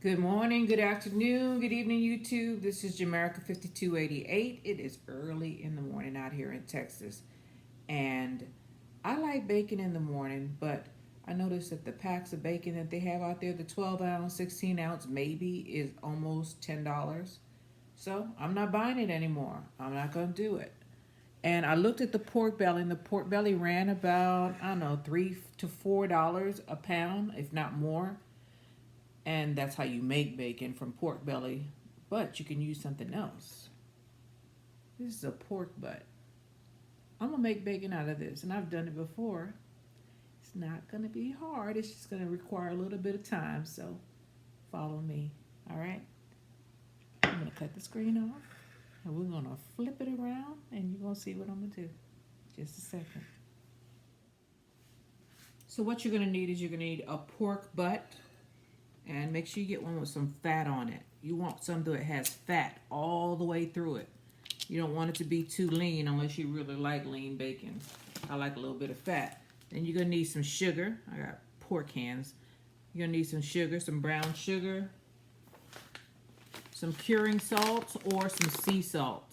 Good morning, good afternoon, good evening, YouTube. This is Jamaica 5288. It is early in the morning out here in Texas. And I like bacon in the morning, but I noticed that the packs of bacon that they have out there, the 12 ounce, 16 ounce, maybe is almost $10. So I'm not buying it anymore. I'm not going to do it. And I looked at the pork belly, and the pork belly ran about, I don't know, $3 to $4 a pound, if not more. And that's how you make bacon from pork belly, but you can use something else. This is a pork butt. I'm gonna make bacon out of this, and I've done it before. It's not gonna be hard, it's just gonna require a little bit of time, so follow me. All right, I'm gonna cut the screen off, and we're gonna flip it around, and you're gonna see what I'm gonna do. Just a second. So what you're gonna need is you're gonna need a pork butt. And make sure you get one with some fat on it. You want something that has fat all the way through it. You don't want it to be too lean unless you really like lean bacon. I like a little bit of fat. Then you're going to need some sugar. I got pork hands. You're going to need some sugar, some brown sugar, some curing salt, or some sea salt.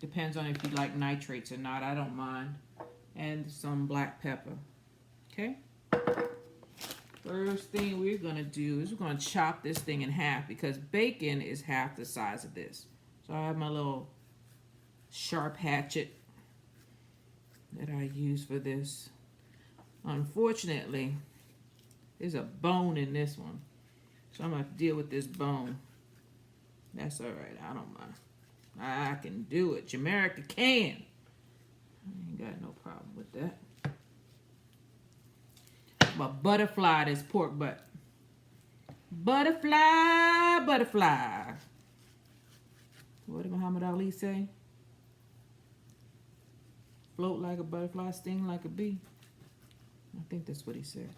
Depends on if you like nitrates or not. I don't mind. And some black pepper. Okay? First thing we're going to do is we're going to chop this thing in half because bacon is half the size of this. So I have my little sharp hatchet that I use for this. Unfortunately, there's a bone in this one. So I'm going to have to deal with this bone. That's all right. I don't mind. I can do it. Jamaica can. I ain't got no problem with that. But butterfly this pork butt. Butterfly, butterfly. What did Muhammad Ali say? Float like a butterfly, sting like a bee. I think that's what he said.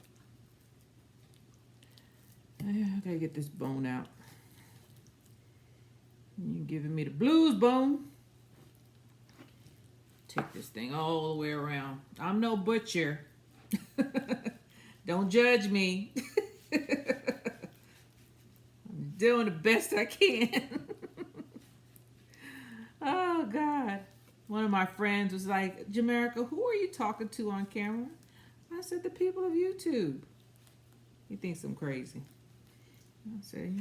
I gotta get this bone out. You're giving me the blues, bone. Take this thing all the way around. I'm no butcher. Don't judge me. I'm doing the best I can. Oh, God. One of my friends was like, Jamaica, who are you talking to on camera? I said, the people of YouTube. He thinks I'm crazy. I said,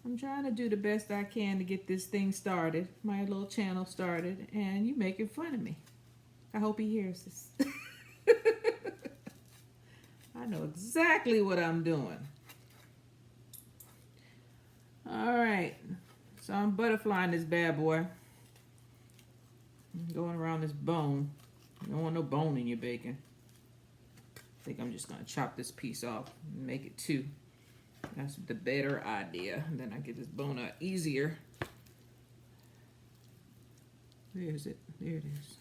I'm trying to do the best I can to get this thing started, my little channel started, and you making fun of me. I hope he hears this. I know exactly what I'm doing. All right. So I'm butterflying this bad boy. I'm going around this bone. You don't want no bone in your bacon. I think I'm just going to chop this piece off and make it two. That's the better idea. And then I get this bone out easier. Where is it? There it is.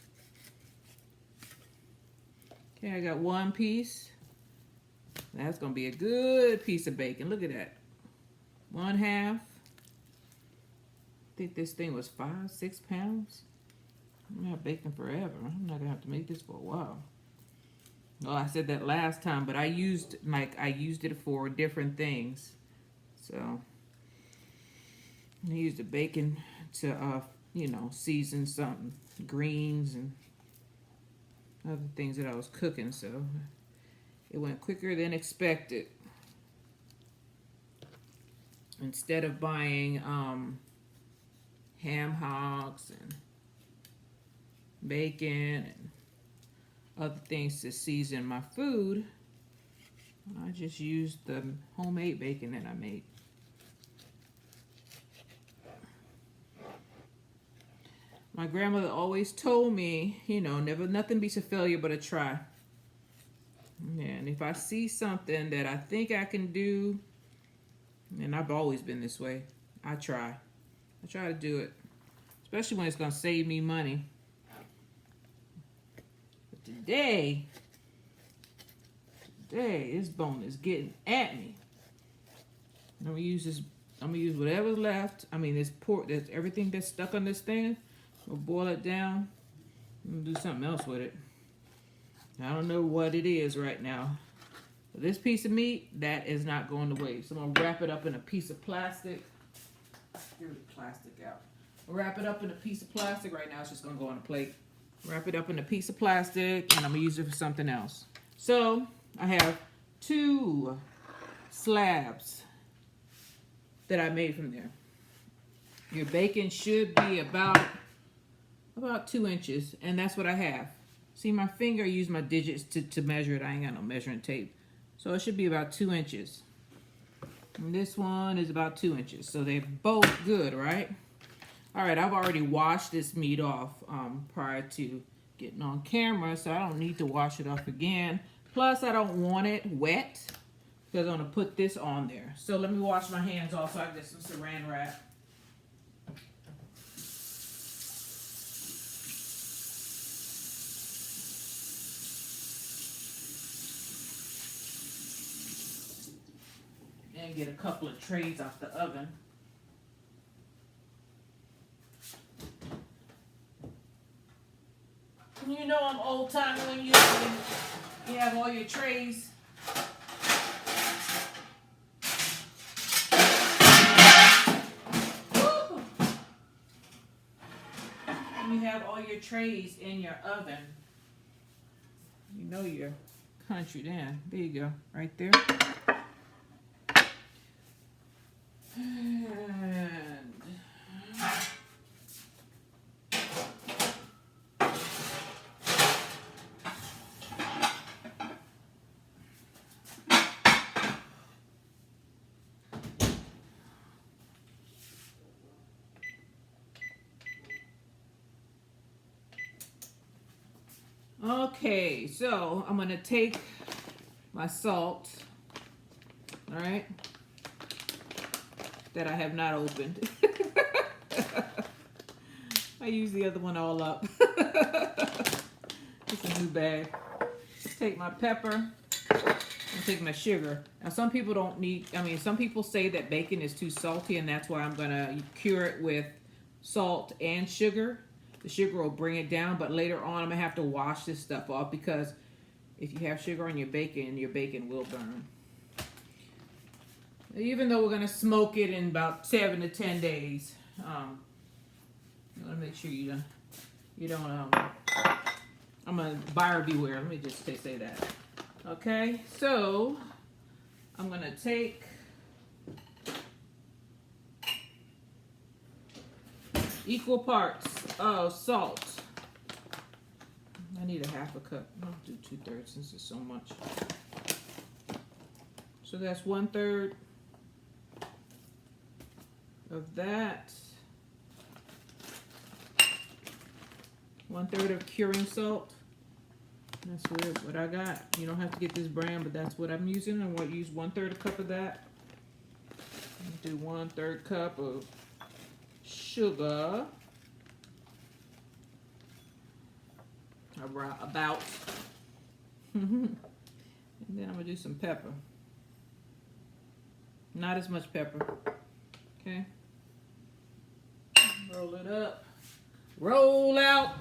Okay, I got one piece. That's going to be a good piece of bacon. Look at that. 1/2. I think this thing was 5-6 pounds. I'm not baking forever. I'm not going to have to make this for a while. Well, I said that last time, but I used it for different things. So I used the bacon to, season something, greens and other things that I was cooking. So it went quicker than expected. Instead of buying ham hocks and bacon and other things to season my food, I just used the homemade bacon that I made. My grandmother always told me, never nothing beats a failure but a try. And if I see something that I think I can do, and I've always been this way, I try. I try to do it, especially when it's going to save me money. But today, this bone is getting at me. I'm going to use this. I'm going to use whatever's left. I mean, this pork, there's everything that's stuck on this thing. We'll boil it down. I'm going to do something else with it. I don't know what it is right now. This piece of meat, that is not going to waste. So I'm gonna wrap it up in a piece of plastic. Get the plastic out. Wrap it up in a piece of plastic. Right now it's just gonna go on a plate. Wrap it up in a piece of plastic and I'm gonna use it for something else. So I have 2 slabs that I made from there. Your bacon should be about 2 inches, and that's what I have. See my finger, I use my digits to measure it. I ain't got no measuring tape. So it should be about 2 inches. And this one is about 2 inches. So they're both good, right? All right, I've already washed this meat off prior to getting on camera, so I don't need to wash it off again. Plus, I don't want it wet because I'm gonna put this on there. So let me wash my hands off so I can get some saran wrap. And get a couple of trays off the oven. You know I'm old timey when you have all your trays. When you have all your trays in your oven, you know your country then. There you go, right there. And okay, so I'm gonna take my salt, all right, that I have not opened. I use the other one all up. It's a new bag. Take my pepper and take my sugar. Now some people don't need, some people say that bacon is too salty and that's why I'm gonna cure it with salt and sugar. The sugar will bring it down, but later on I'm gonna have to wash this stuff off because if you have sugar on your bacon will burn. Even though we're gonna smoke it in about 7 to 10 days, you wanna make sure you don't. I'm a buyer beware. Let me just say that. Okay, so I'm gonna take equal parts of salt. I need a 1/2 cup. I'll do 2/3 since it's so much. So that's 1/3 of that. 1/3 of curing salt. That's what I got. You don't have to get this brand, but that's what I'm using. I want to use 1/3 cup of that. Do 1/3 cup of sugar. About. And then I'm gonna do some pepper. Not as much pepper. Okay. Roll it up. Roll out.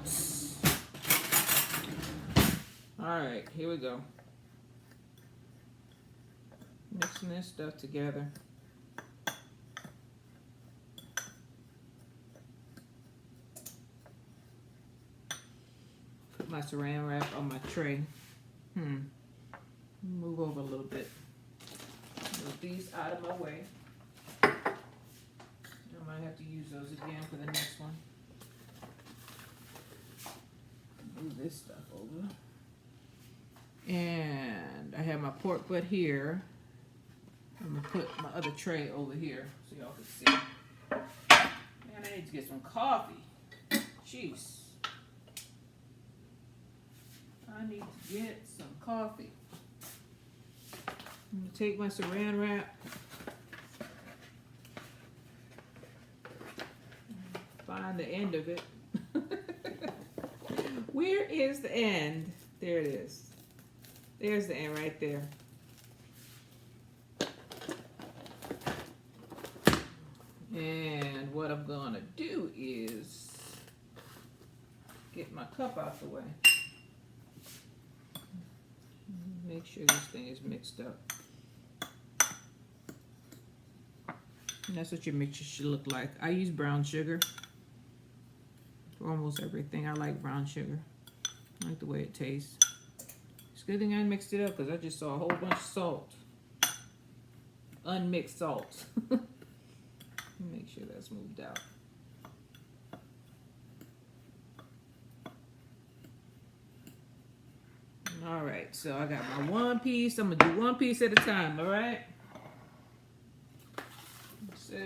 All right, here we go. Mixing this stuff together. Put my saran wrap on my tray. Move over a little bit. Move these out of my way. I might have to use those again for the next one. Move this stuff over. And I have my pork butt here. I'm gonna put my other tray over here so y'all can see. Man, I need to get some coffee. Jeez. I need to get some coffee. I'm gonna take my saran wrap. Find the end of it. Where is the end? There it is. There's the end right there. And what I'm gonna do is get my cup out the way. Make sure this thing is mixed up. And that's what your mixture should look like. I use brown sugar for almost everything. I like brown sugar. I like the way it tastes. It's a good thing I mixed it up because I just saw a whole bunch of salt. Unmixed salt. Make sure that's moved out. All right, so I got my one piece. I'm gonna do one piece at a time, all right? So,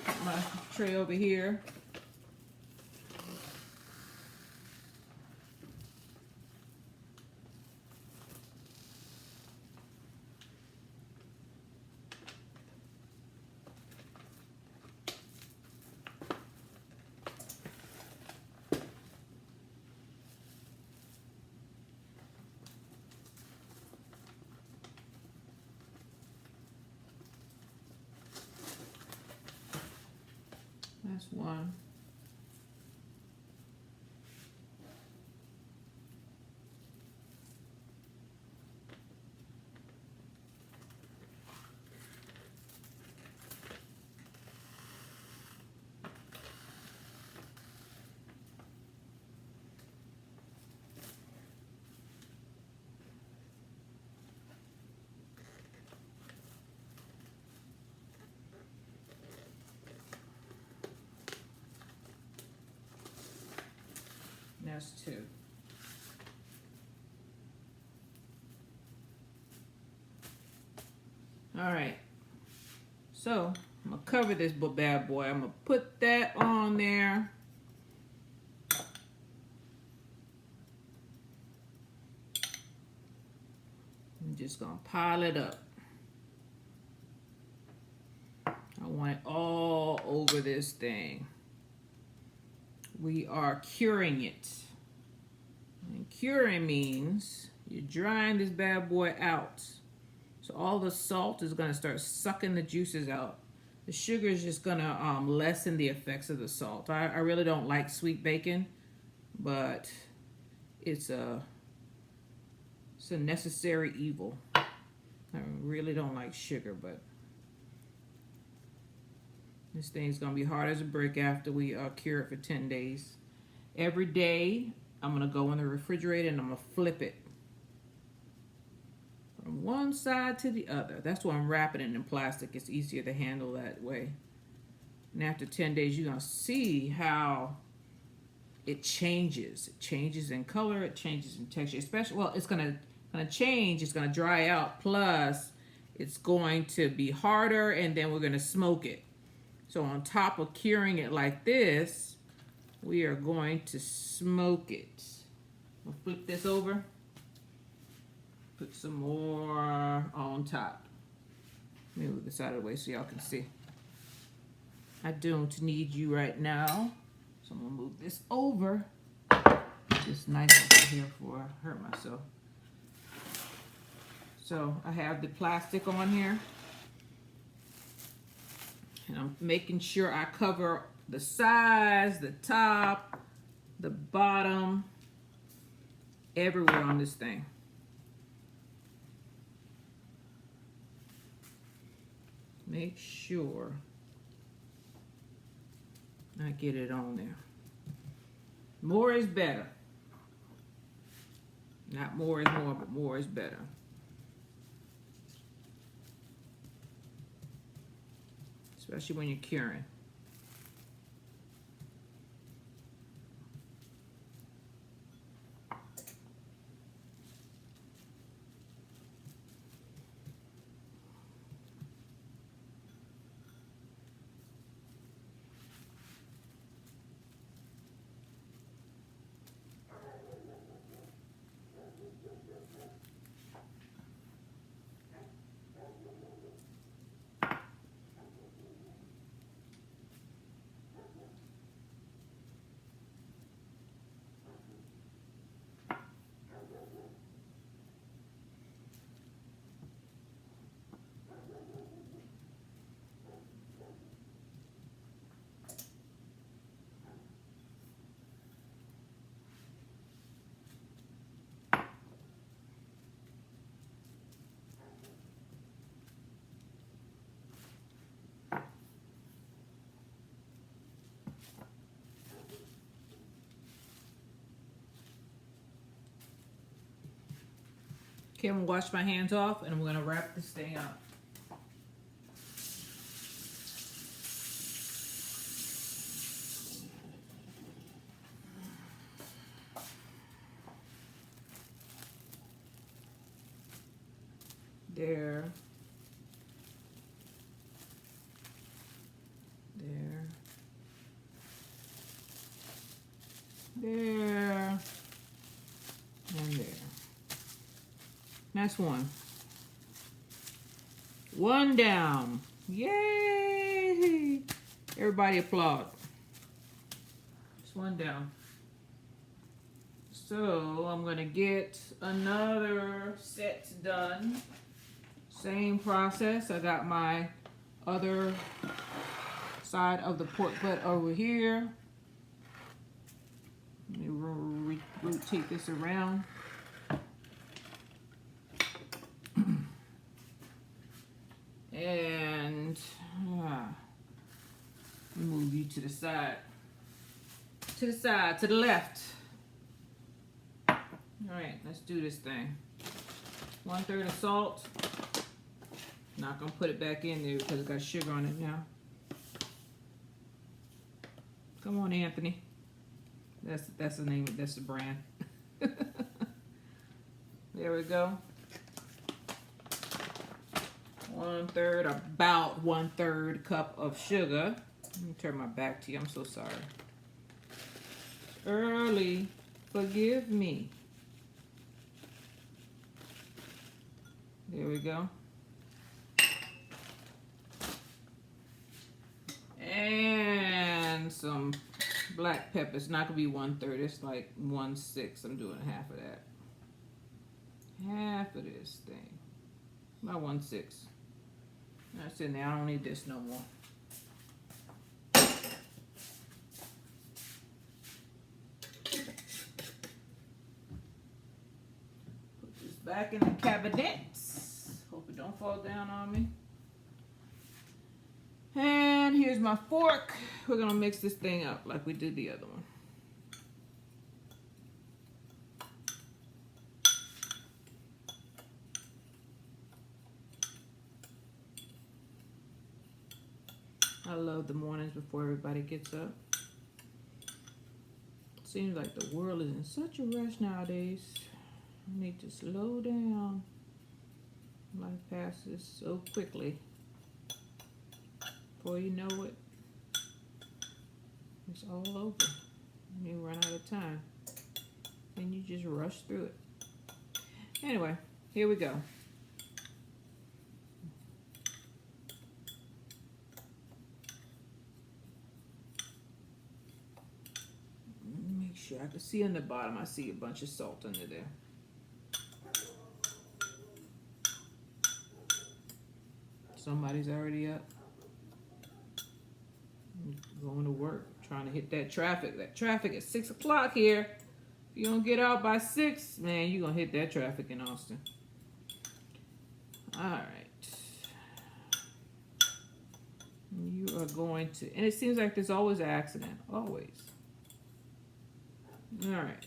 put my tray over here. That's one. That's two. All right. So I'm gonna cover this bad boy. I'm gonna put that on there. I'm just gonna pile it up. I want it all over this thing. We are curing it. And curing means you're drying this bad boy out. So all the salt is gonna start sucking the juices out. The sugar is just gonna lessen the effects of the salt. I really don't like sweet bacon, but it's a necessary evil. I really don't like sugar, but this thing's gonna be hard as a brick after we cure it for 10 days. Every day, I'm gonna go in the refrigerator and I'm gonna flip it from one side to the other. That's why I'm wrapping it in plastic. It's easier to handle that way. And after 10 days, you're gonna see how it changes. It changes in color, it changes in texture. Especially, well, it's gonna change, it's gonna dry out, plus it's going to be harder, and then we're gonna smoke it. So on top of curing it like this, we are going to smoke it. We'll flip this over. Put some more on top. Let me move this out of the way so y'all can see. I don't need you right now. So I'm gonna move this over. This knife over here before I hurt myself. So I have the plastic on here. And I'm making sure I cover the sides, the top, the bottom, everywhere on this thing. Make sure I get it on there. More is better. Not more is more, but more is better. Especially when you're curing. Okay, I'm gonna wash my hands off and I'm gonna wrap this thing up. There. There. There. And there. That's one. One down. Yay! Everybody applaud. Just one down. So I'm gonna get another set done. Same process. I got my other side of the pork butt over here. Let me rotate this around. And move you to the side. To the side, to the left. All right, let's do this thing. 1/3 of salt. Not gonna put it back in there because it's got sugar on it now. Come on, Anthony. That's the name. That's the brand. There we go. 1/3, about 1/3 cup of sugar. Let me turn my back to you. I'm so sorry. Early, forgive me. There we go. And some black pepper. It's not gonna be 1/3. It's like 1/6. I'm doing half of that. Half of this thing. About 1/6. That's in there. I don't need this no more. Put this back in the cabinet. Hope it don't fall down on me. And here's my fork. We're gonna mix this thing up like we did the other one. I love the mornings before everybody gets up. Seems like the world is in such a rush nowadays. I need to slow down. Life passes so quickly. Before you know it, it's all over. You run out of time. And you just rush through it. Anyway, here we go. Make sure I can see on the bottom. I see a bunch of salt under there. Somebody's already up. Going to work, trying to hit that traffic. That traffic at 6 o'clock here. If you don't get out by 6, man, you're going to hit that traffic in Austin. All right. You are going to, and it seems like there's always an accident. Always. All right.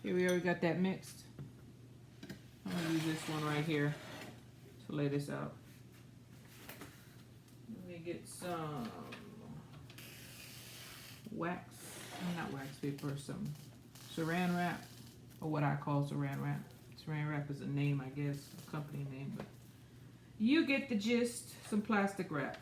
Here we already got that mixed. I'm going to use this one right here to lay this out. Let me get some wax, not wax paper, some saran wrap, or what I call saran wrap. Saran wrap is a name, I guess, a company name, but you get the gist. Some plastic wrap.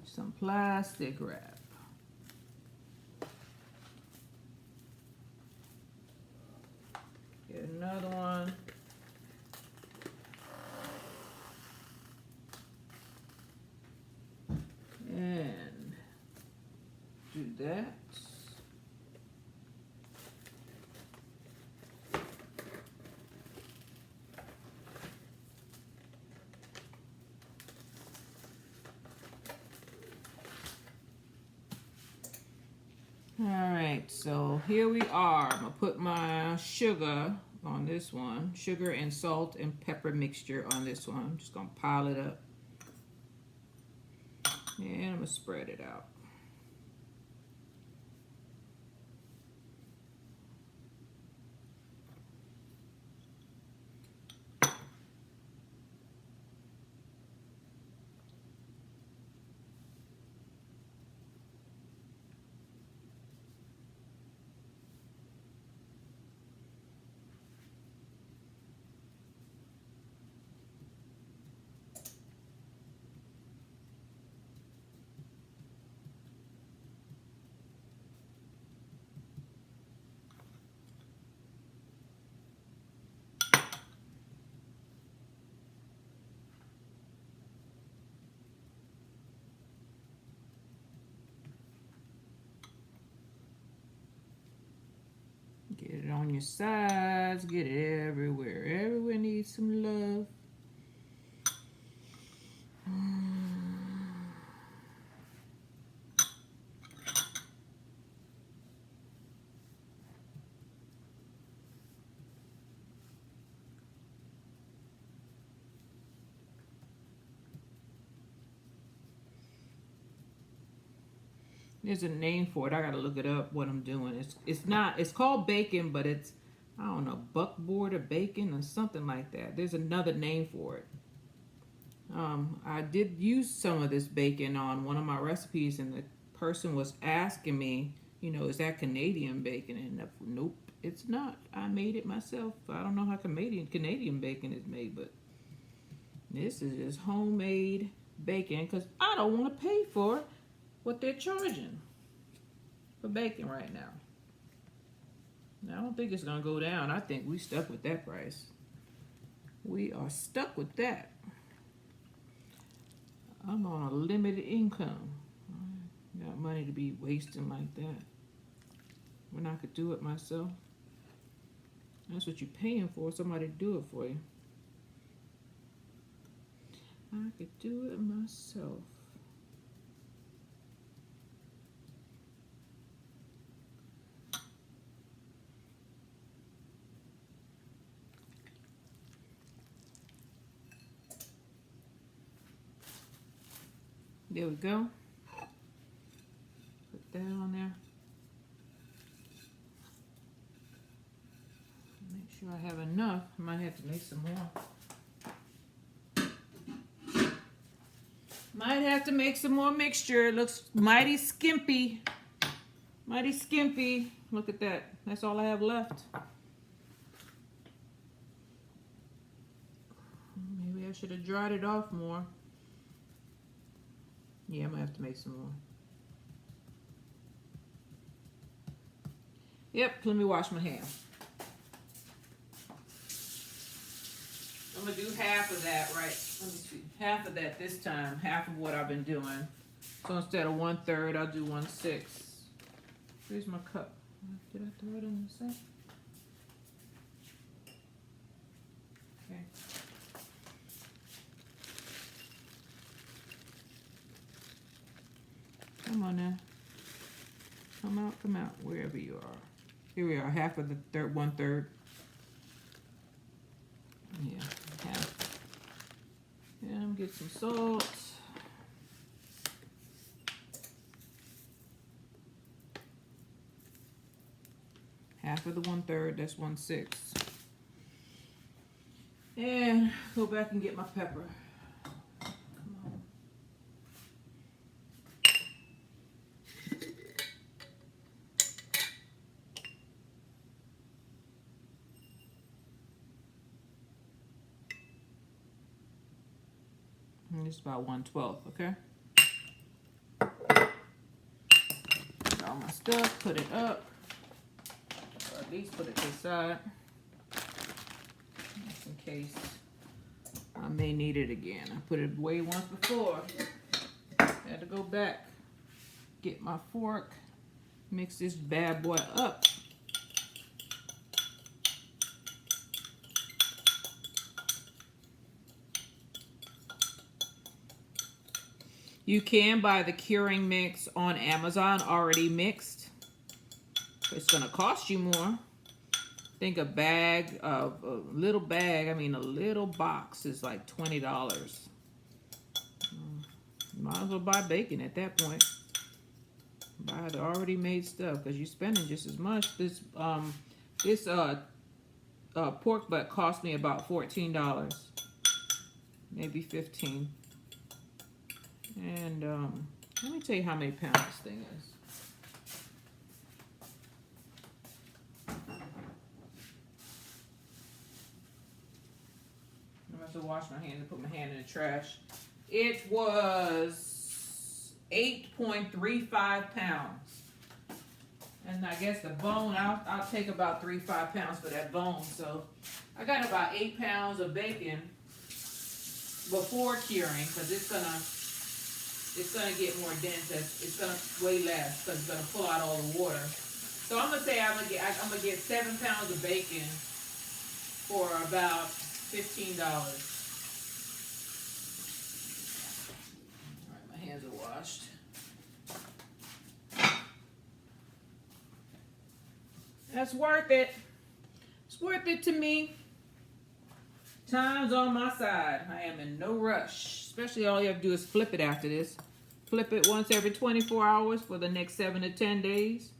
Some plastic wrap. Get another one. And do that. right, so here we are. I'm gonna put my sugar on this one. Sugar and salt and pepper mixture on this one. I'm just gonna pile it up. And I'm gonna spread it out. Get it on your sides, get it everywhere. Everywhere needs some love. There's a name for it. I gotta look it up what I'm doing. It's called bacon, but it's, I don't know, buckboard or bacon or something like that. There's another name for it. I did use some of this bacon on one of my recipes, and the person was asking me, you know, is that Canadian bacon? And nope, it's not. I made it myself. I don't know how Canadian bacon is made, but this is just homemade bacon because I don't want to pay for what they're charging for bacon right now. I don't think it's gonna go down. I think we stuck with that price. We are stuck with that. I'm on a limited income. I got money to be wasting like that when I could do it myself. That's what you're paying for, somebody to do it for you. I could do it myself. There we go. Put that on there. Make sure I have enough. I might have to make some more. Might have to make some more mixture. It looks mighty skimpy. Mighty skimpy. Look at that. That's all I have left. Maybe I should have dried it off more. Yeah, I'm gonna have to make some more. Yep, let me wash my hands. I'm gonna do half of that, right? Let me see. Half of that this time, half of what I've been doing. So instead of 1/3, I'll do 1/6. Where's my cup? Did I throw it in the sink? Okay. Come on now. Come out, wherever you are. Here we are, half of the 1/3. Yeah, half. And get some salt. Half of the 1/3, that's 1/6. And go back and get my pepper. It's about 1/12, okay? Got all my stuff, put it up, or at least put it to the side, just in case I may need it again. I put it away once before. Had to go back, get my fork, mix this bad boy up. You can buy the curing mix on Amazon already mixed. It's gonna cost you more. I think a little box is like $20. Might as well buy bacon at that point. Buy the already made stuff because you're spending just as much. This pork butt cost me about $14, maybe 15. And let me tell you how many pounds this thing is. I'm going to wash my hands and put my hand in the trash. It was 8.35 pounds. And I guess the bone, I'll take about 3-5 pounds for that bone. So I got about 8 pounds of bacon before curing, because it's gonna get more dense. It's gonna weigh less because it's gonna pull out all the water. So I'm gonna say I'm gonna get 7 pounds of bacon for about $15. All right, my hands are washed. That's worth it. It's worth it to me. Time's on my side. I am in no rush. Especially all you have to do is flip it after this. Flip it once every 24 hours for the next 7 to 10 days.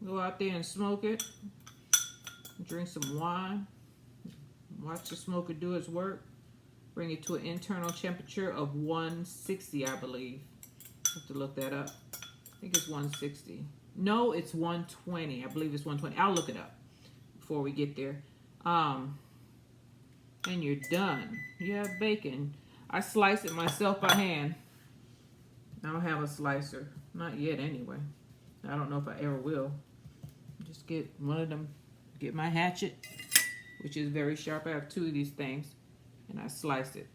Go out there and smoke it. Drink some wine. Watch the smoker do its work. Bring it to an internal temperature of 160, I believe. I have to look that up. I think it's 160. No, it's 120. I believe it's 120. I'll look it up before we get there. And you're done. You have bacon. I slice it myself by hand. I don't have a slicer. Not yet, anyway. I don't know if I ever will. Just get one of them. Get my hatchet, which is very sharp. I have 2 of these things. And I slice it.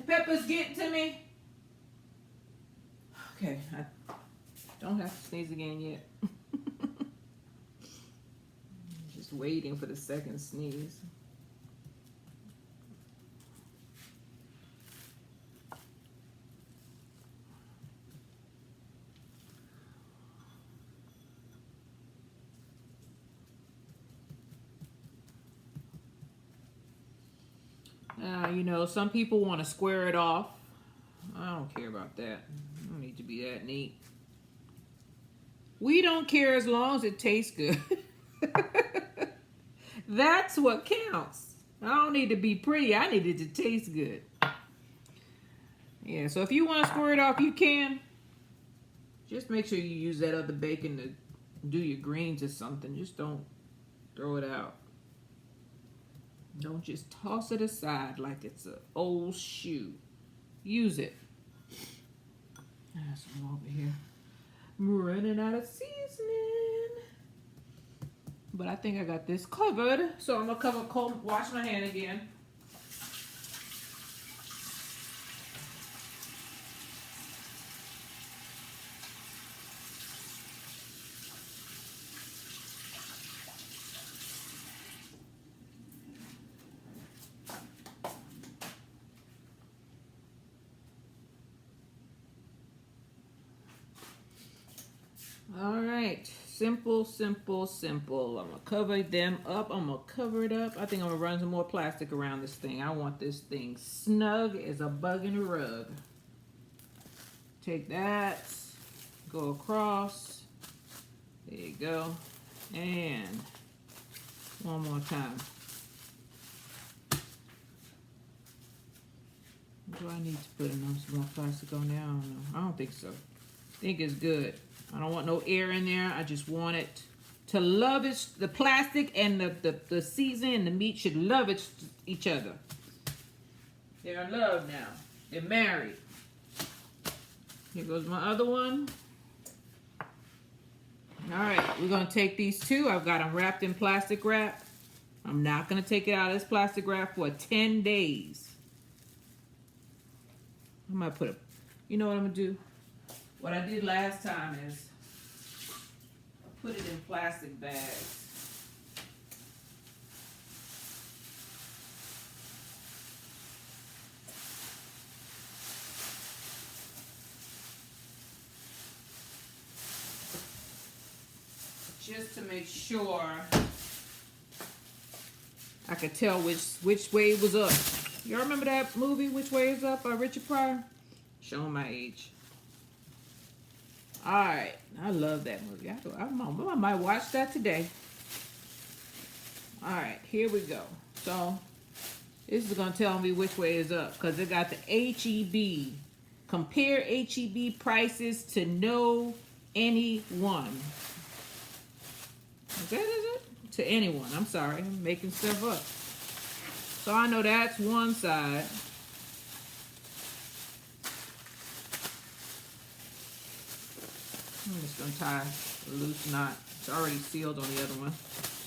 Pepper's getting to me. Okay, I don't have to sneeze again yet. Just waiting for the second sneeze. You know, some people want to square it off. I don't care about that. I don't need to be that neat. We don't care as long as it tastes good. That's what counts. I don't need to be pretty. I need it to taste good. Yeah, so if you want to square it off, you can. Just make sure you use that other bacon to do your greens or something. Just don't throw it out. Don't just toss it aside like it's an old shoe. Use it. There's some over here. I'm running out of seasoning. But I think I got this covered. So I'm going to wash my hand again. All right, simple, simple, simple. I'm gonna cover them up. I'm gonna cover it up. I think I'm gonna run some more plastic around this thing. I want this thing snug as a bug in a rug. Take that, go across. There you go. And one more time. Do I need to put some more plastic on there? I don't know. I don't think so. think it's good. I don't want no air in there. I just want it to love it. The plastic and the seasoning and the meat should love each other. They're in love now. They're married. Here goes my other one. All right, we're going to take these two. I've got them wrapped in plastic wrap. I'm not going to take it out of this plastic wrap for 10 days. I'm going to put it, you know what I'm going to do? What I did last time is put it in plastic bags. Just to make sure I could tell which way it was up. Y'all remember that movie, Which Way Is Up, by Richard Pryor? Showing my age. All right, I love that movie. I might watch that today. All right, here we go. So this is gonna tell me which way is up because it got the HEB. Compare HEB prices to know anyone. Is it? To anyone. I'm sorry, I'm making stuff up. So I know that's one side. I'm just gonna tie a loose knot. It's already sealed on the other one.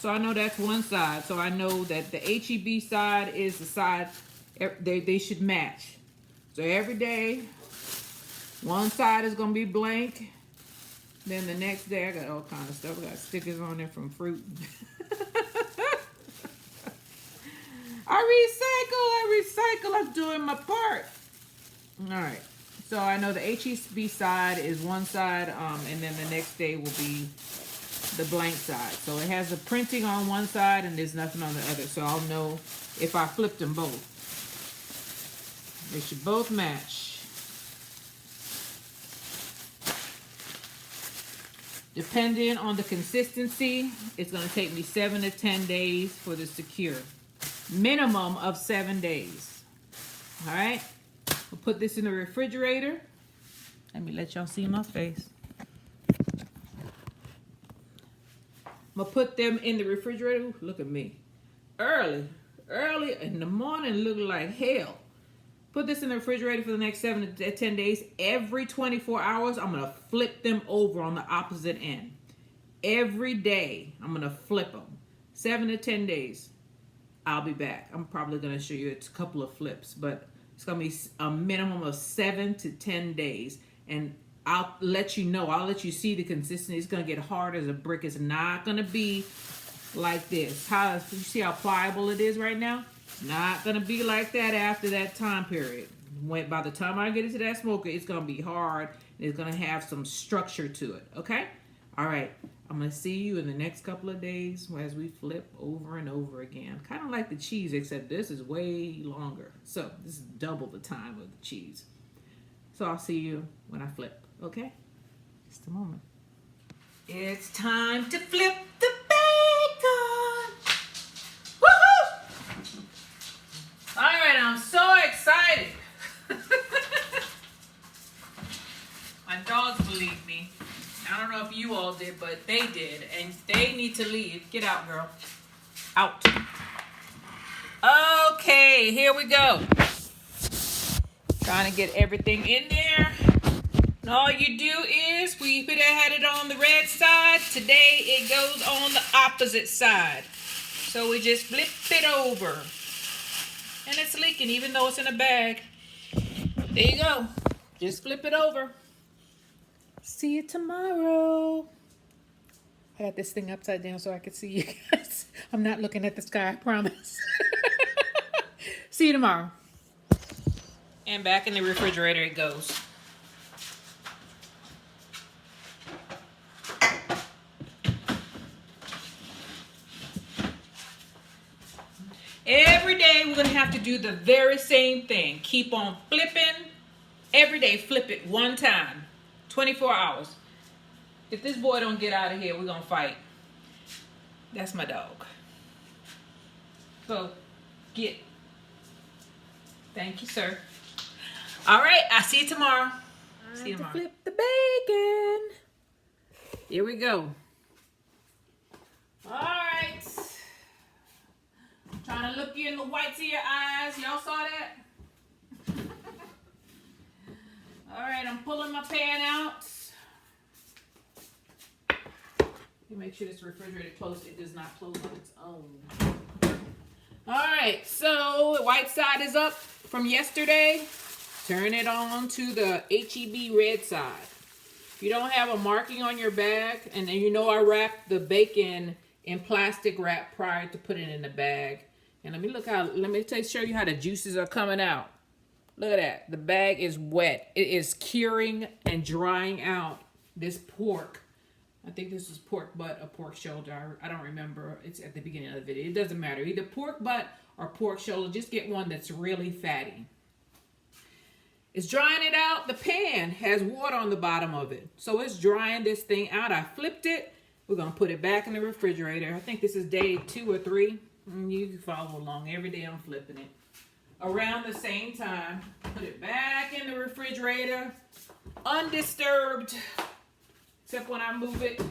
So I know that's one side. So I know that the HEB side is the side they should match. So every day, one side is gonna be blank. Then the next day, I got all kind of stuff. I got stickers on there from fruit. I recycle. I'm doing my part. All right. So I know the HEB side is one side, and then the next day will be the blank side. So it has the printing on one side, and there's nothing on the other. So I'll know if I flipped them both. They should both match. Depending on the consistency, it's going to take me 7 to 10 days for this to cure. Minimum of 7 days. All right. We'll put this in the refrigerator. Let me let y'all see my face. I'm going to put them in the refrigerator. Ooh, look at me. Early in the morning, looking like hell. Put this in the refrigerator for the next 7 to 10 days. Every 24 hours, I'm going to flip them over on the opposite end. Every day, I'm going to flip them. 7 to 10 days, I'll be back. I'm probably going to show you a couple of flips, but it's going to be a minimum of 7 to 10 days. And I'll let you know. I'll let you see the consistency. It's going to get hard as a brick. It's not going to be like this. You see how pliable it is right now? Not gonna be like that after that time period. By the time I get into that smoker, it's gonna be hard. It's gonna have some structure to it. Okay? All right. I'm gonna see you in the next couple of days as we flip over and over again. Kind of like the cheese, except this is way longer. So this is double the time of the cheese. So I'll see you when I flip. Okay? Just a moment. It's time to flip the bacon. All right, I'm so excited. My dogs believe me. I don't know if you all did, but they did. And they need to leave. Get out, girl. Out. Okay, here we go. Trying to get everything in there. And all you do is, we had it on the red side. Today, it goes on the opposite side. So we just flip it over. And it's leaking even though it's in a bag. There you go. Just flip it over. See you tomorrow. I got this thing upside down so I can see you guys. I'm not looking at the sky, I promise. See you tomorrow. And back in the refrigerator it goes. Every day we're going to have to do the very same thing. Keep on flipping. Every day flip it one time. 24 hours. If this boy don't get out of here, we're going to fight. That's my dog. So, get. Thank you, sir. All right, I'll see you tomorrow. All Time to flip the bacon. Here we go. All right. I'm trying to look you in the whites of your eyes. Y'all saw that? All right, I'm pulling my pan out. You make sure this refrigerator closed. It does not close on its own. All right, so the white side is up from yesterday. Turn it on to the HEB red side. If you don't have a marking on your bag, and then you know I wrapped the bacon in plastic wrap prior to putting it in the bag. And let me show you how the juices are coming out. Look at that. The bag is wet. It is curing and drying out this pork. I think this is pork butt or pork shoulder. I don't remember. It's at the beginning of the video. It doesn't matter. Either pork butt or pork shoulder. Just get one that's really fatty. It's drying it out. The pan has water on the bottom of it. So it's drying this thing out. I flipped it. We're going to put it back in the refrigerator. I think this is day 2 or 3. You can follow along. Every day I'm flipping it. Around the same time, put it back in the refrigerator. Undisturbed. Except when I move it.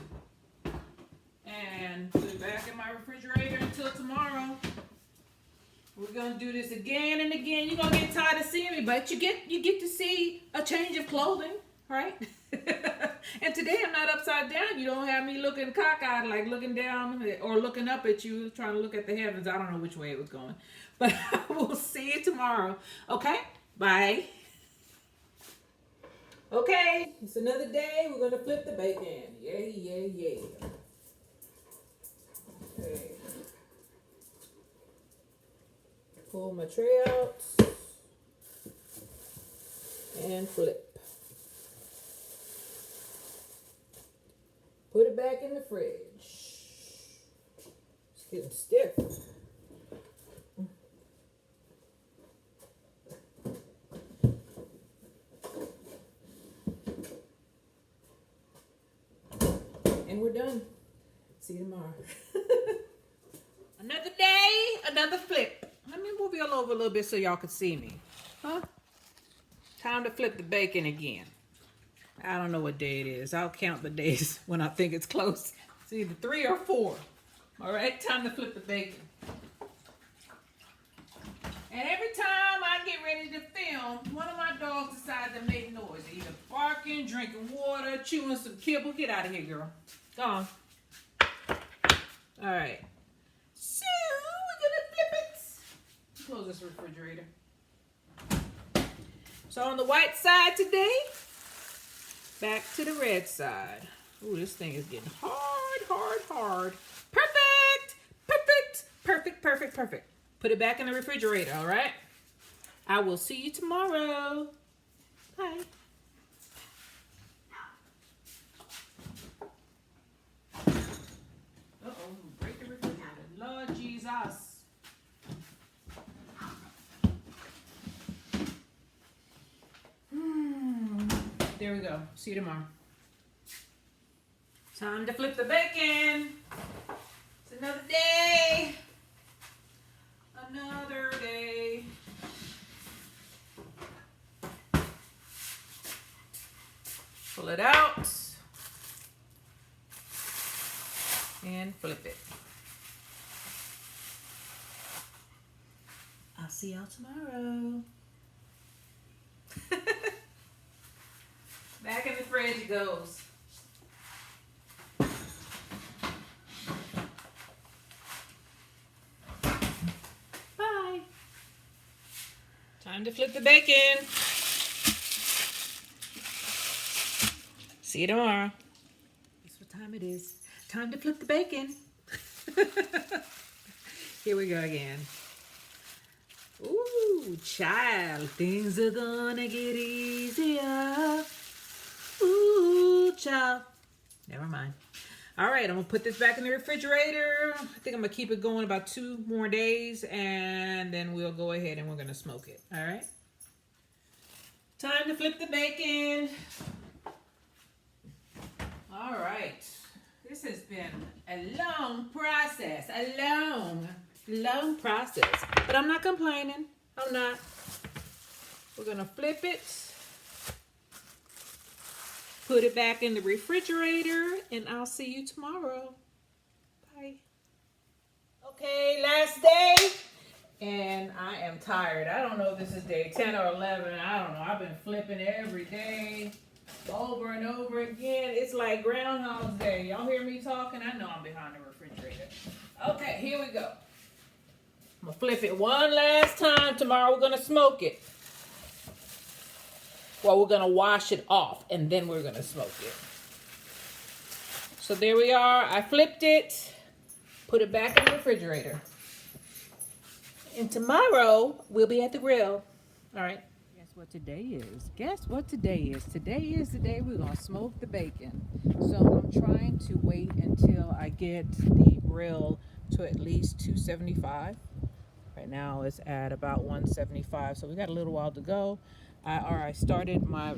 And put it back in my refrigerator until tomorrow. We're gonna do this again and again. You're gonna get tired of seeing me, but you get to see a change of clothing, right? And today I'm not upside down. You don't have me looking cockeyed, like looking down or looking up at you, trying to look at the heavens. I don't know which way it was going, but we'll see you tomorrow. Okay, bye. Okay, it's another day. We're gonna flip the bacon. Yeah. Okay. Pull my tray out and flip. Put it back in the fridge. It's getting stiff. And we're done. See you tomorrow. Another day, another flip. Let me move you all over a little bit so y'all can see me. Huh? Time to flip the bacon again. I don't know what day it is. I'll count the days when I think it's close. It's either 3 or 4. All right, time to flip the bacon. And every time I get ready to film, one of my dogs decides to make noise. Either barking, drinking water, chewing some kibble. Get out of here, girl. Go on. All right. So, we're going to flip it. Close this refrigerator. So, on the white side today, back to the red side. Ooh, this thing is getting hard. Perfect. Put it back in the refrigerator, all right? I will see you tomorrow. Bye. Uh-oh, break the refrigerator. Lord Jesus. There we go. See you tomorrow. Time to flip the bacon. It's another day. Another day. Pull it out. And flip it. I'll see y'all tomorrow. Back in the fridge it goes. Bye. Time to flip the bacon. See you tomorrow. Guess what time it is? Time to flip the bacon. Here we go again. Ooh, child, things are gonna get easier. Ooh, child. Never mind. All right, I'm gonna put this back in the refrigerator. I think I'm gonna keep it going about 2 more days, and then we'll go ahead and we're gonna smoke it. All right. Time to flip the bacon. All right. This has been a long process. A long process. But I'm not complaining. I'm not. We're gonna flip it. Put it back in the refrigerator, and I'll see you tomorrow. Bye. Okay, last day. And I am tired. I don't know if this is day 10 or 11. I don't know. I've been flipping every day over and over again. It's like Groundhog's Day. Y'all hear me talking? I know I'm behind the refrigerator. Okay, here we go. I'm going to flip it one last time. Tomorrow we're going to smoke it. Well, we're going to wash it off, and then we're going to smoke it. So there we are. I flipped it. Put it back in the refrigerator. And tomorrow, we'll be at the grill. All right. Guess what today is? Guess what today is? Today is the day we're going to smoke the bacon. So I'm trying to wait until I get the grill to at least 275. Right now it's at about 175. So we got a little while to go. I started my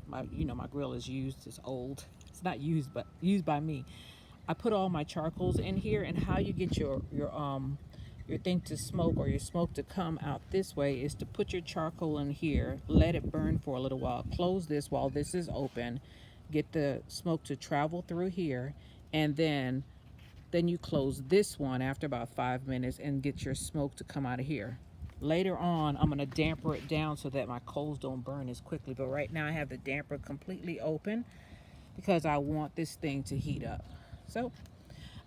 my grill is used. It's old. It's not used, but used by me. I put all my charcoals in here, and how you get your thing to smoke, or your smoke to come out this way, is to put your charcoal in here, let it burn for a little while, close this while this is open, get the smoke to travel through here, and then you close this one after about 5 minutes and get your smoke to come out of here. Later on, I'm going to damper it down so that my coals don't burn as quickly, but right now I have the damper completely open because I want this thing to heat up. So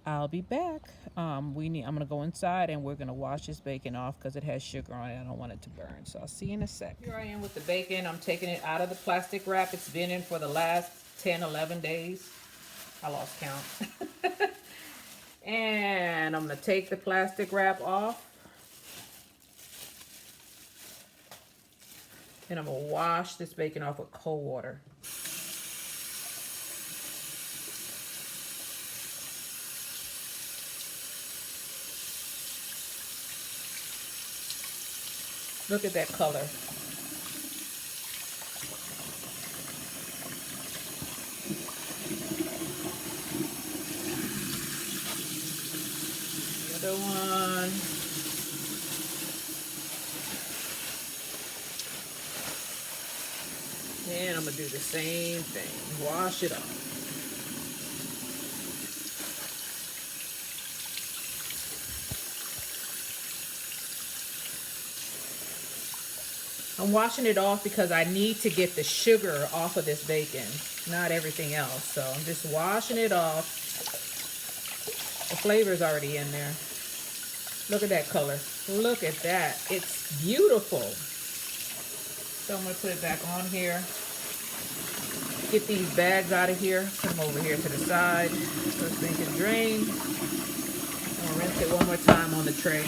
I'll be back. I'm gonna go inside and we're gonna wash this bacon off because it has sugar on it. I don't want it to burn. So I'll see you in a sec. Here I am with the bacon. I'm taking it out of the plastic wrap. It's been in for the last 10, 11 days. I lost count. And I'm gonna take the plastic wrap off. And I'm gonna wash this bacon off with cold water. Look at that color. The other one. And I'm going to do the same thing. Wash it off. I'm washing it off because I need to get the sugar off of this bacon, not everything else. So I'm just washing it off. The flavor is already in there. Look at that color. Look at that. It's beautiful. So I'm going to put it back on here. Get these bags out of here. Put them over here to the side so this thing can drain. I'll rinse it one more time on the tray.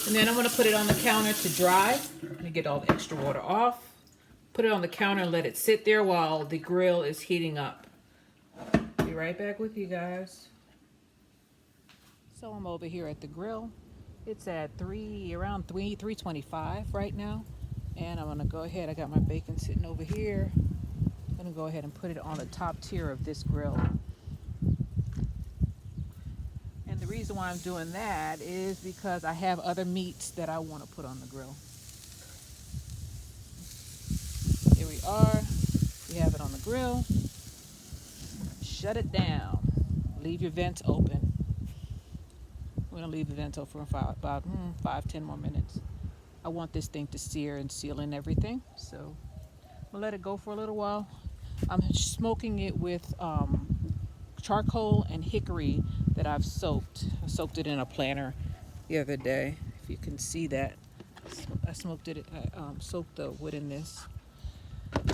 And then I'm going to put it on the counter to dry. Let me get all the extra water off. Put it on the counter and let it sit there while the grill is heating up. Be right back with you guys. So I'm over here at the grill. It's at around 325 right now. And I'm going to go ahead. I got my bacon sitting over here. I'm going to go ahead and put it on the top tier of this grill. The reason why I'm doing that is because I have other meats that I want to put on the grill. Here we are. We have it on the grill. Shut it down. Leave your vents open. We're going to leave the vents open for about 5-10 more minutes. I want this thing to sear and seal in everything. So we'll let it go for a little while. I'm smoking it with charcoal and hickory that I've soaked. I soaked it in a planter the other day. If you can see that, I smoked it. I soaked the wood in this.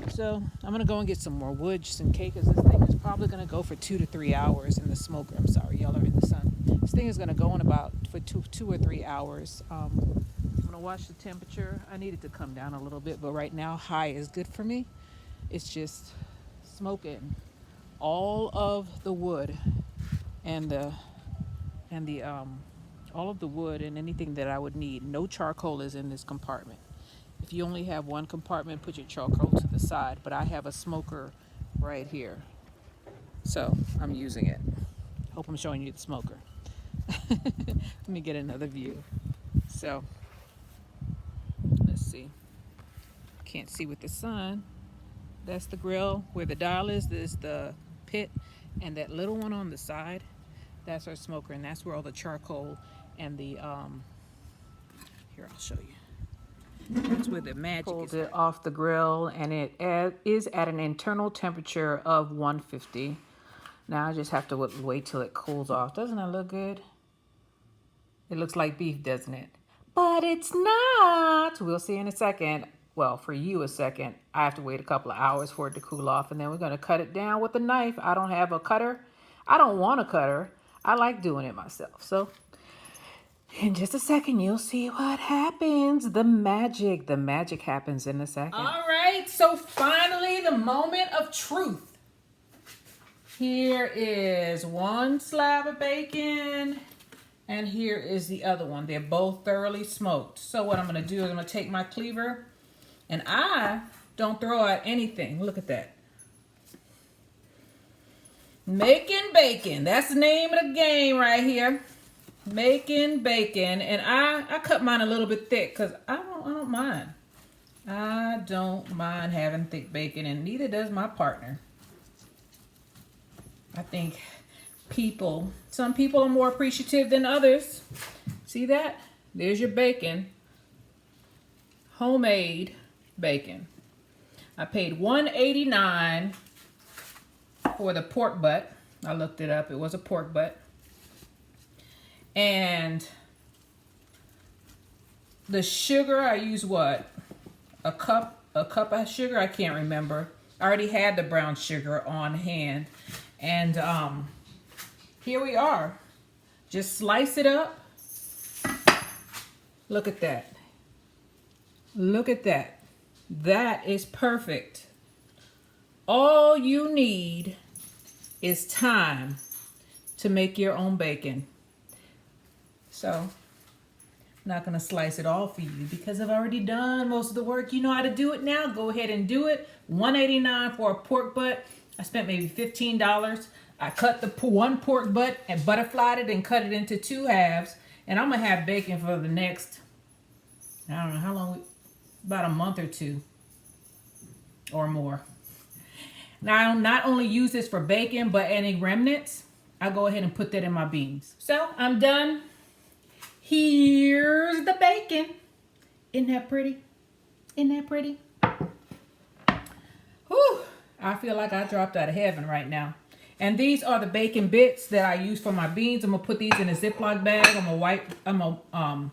So I'm gonna go and get some more wood just in case, because this thing is probably gonna go for 2 to 3 hours in the smoker. I'm sorry, y'all are in the sun. This thing is gonna go in about for two or 3 hours. I'm gonna watch the temperature. I need it to come down a little bit, but right now high is good for me. It's just smoking all of the wood and all of the wood and anything that I would need. No charcoal is in this compartment. If you only have one compartment, put your charcoal to the side, but I have a smoker right here. So I'm using it. Hope I'm showing you the smoker. Let me get another view. So let's see. Can't see with the sun. That's the grill. Where the dial is, there's the pit. And that little one on the side, that's our smoker. And that's where all the charcoal and the, here, I'll show you. That's where the magic pulled it off the grill, and it is at an internal temperature of 150. Now I just have to wait till it cools off. Doesn't that look good? It looks like beef, doesn't it? But it's not. We'll see in a second. Well, for you a second. I have to wait a couple of hours for it to cool off, and then we're going to cut it down with a knife. I don't have a cutter. I don't want a cutter. I like doing it myself. So in just a second, you'll see what happens. The magic happens in a second. All right, so finally the moment of truth. Here is one slab of bacon, and here is the other one. They're both thoroughly smoked. So what I'm gonna do is I'm gonna take my cleaver, and I don't throw out anything. Look at that. Making bacon, that's the name of the game right here. Making bacon, and I cut mine a little bit thick because I don't mind. I don't mind having thick bacon, and neither does my partner. I think some people are more appreciative than others. See that? There's your bacon. Homemade bacon. I paid $1.89 for the pork butt. I looked it up. It was a pork butt. And the sugar, I use what? A cup of sugar? I can't remember. I already had the brown sugar on hand. And here we are. Just slice it up. Look at that. Look at that. That is perfect. All you need is time to make your own bacon. So I'm not going to slice it all for you because I've already done most of the work. You know how to do it now. Go ahead and do it. $1.89 for a pork butt. I spent maybe $15. I cut the one pork butt and butterflied it and cut it into 2 halves. And I'm going to have bacon for the next, I don't know how long, about a month or 2 or more. Now, I not only use this for bacon, but any remnants, I go ahead and put that in my beans. So I'm done. Here's the bacon. Isn't that pretty? Isn't that pretty? Whew, I feel like I dropped out of heaven right now. And these are the bacon bits that I use for my beans. I'm gonna put these in a Ziploc bag. I'm gonna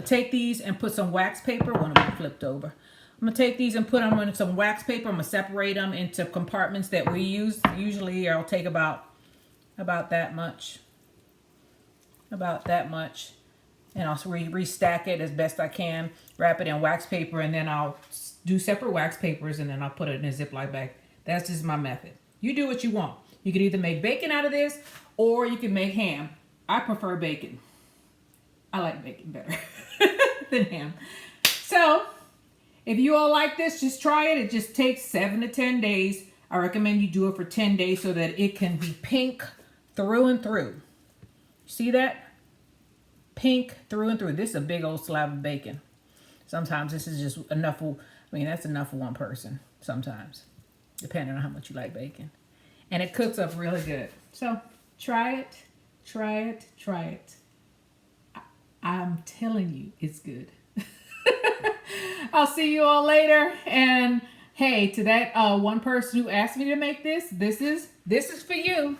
take these and put some wax paper. One of them flipped over. I'm gonna take these and put them in some wax paper. I'm gonna separate them into compartments that we use. Usually I'll take about that much. About that much. And I'll restack it as best I can, wrap it in wax paper, and then I'll do separate wax papers, and then I'll put it in a Ziploc bag. That's just my method. You do what you want. You can either make bacon out of this, or you can make ham. I prefer bacon. I like bacon better than ham. So, if you all like this, just try it. It just takes 7 to 10 days. I recommend you do it for 10 days so that it can be pink through and through. See that? Pink through and through. This is a big old slab of bacon. Sometimes this is just enough for, that's enough for one person sometimes, depending on how much you like bacon. And it cooks up really good. So try it, try it, try it. I'm telling you, it's good. I'll see you all later. And hey, to that one person who asked me to make this is for you.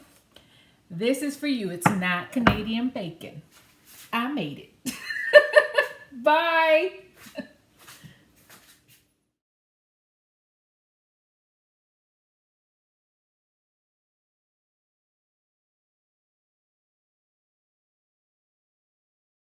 This is for you. It's not Canadian bacon. I made it. Bye.